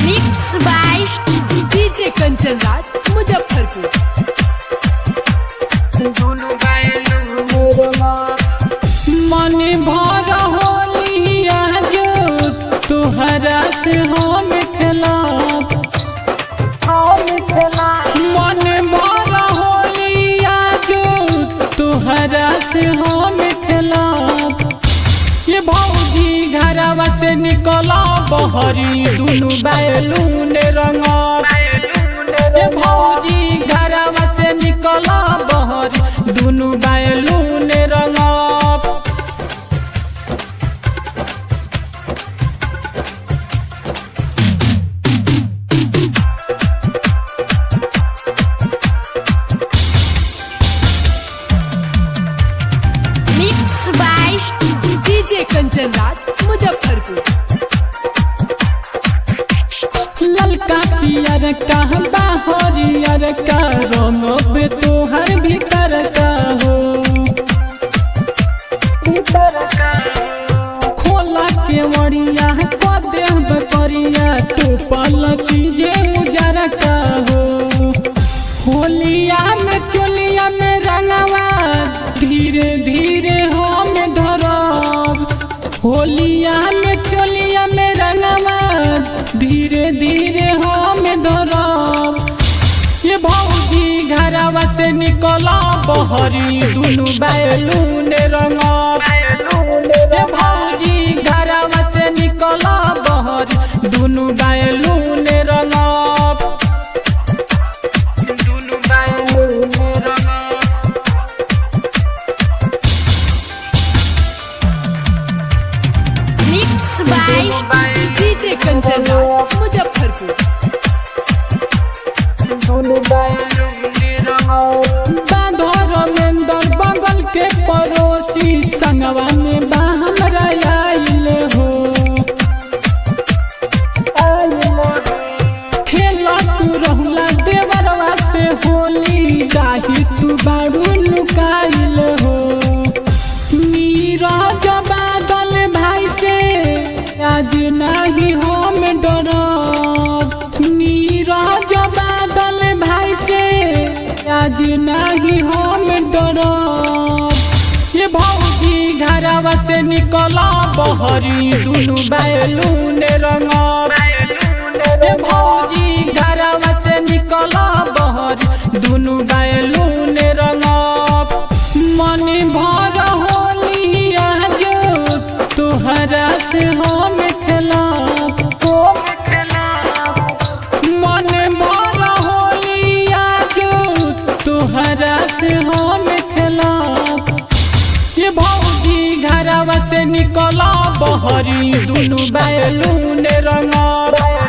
Mix by DJ Kanchan Raj Muzaffarpur. मन भर होलिया जो तुहरा से हम खेलब, मन भर होलिया जो तुहरा से हम खेलब। ये भौजी घरवा से निकला बहरी दुनु बैलून रंगब। ये भौजी घरवा से निकला बहरी दुनु बैलून रंगब। Mix by DJ Kanchan Raj Muzaffarpur. ललका पियर का हरियर का रंगब तोहर भीतर का हो। खोला के वड़िया को देहब करिया टोपल चीजे उजर का हो। होलिया में चोलिया में रंगवा धीरे धीरे हम धरब। होलिया में चोलिया में रंगवा धीरे धीरे हम धरब। ये भौजी घरवा से निकला बहरी दुनु बैलून रंगब। ये भौजी घरवा से निकला बहरी दुनु बैलून रंगब। Mix by DJ Kanchan Raj Muzaffarpur. बांधर मेंदर बगल के पड़ोसी संगवा में बाहम आइल हो। खेला तू रहुला देवरवा से होली जाही तू बारू लुकाइल हो। नीरज बादल भाई से आज नहीं हम डरब। नीरज बादल भाई से आज नहीं हम डरब। ये भौजी घरवा से निकला बहरी दुनु बैलून रंगब। ये भौजी घरवा से निकला बहरी दुनु बैलून रंगब। मन भर होलिया जो तुहरा से हम खेलब। मन भर होलिया जो तुहरा से हम खेलब। ये भौजी घरवा से निकला बहरी दुनु बैलून रंगब।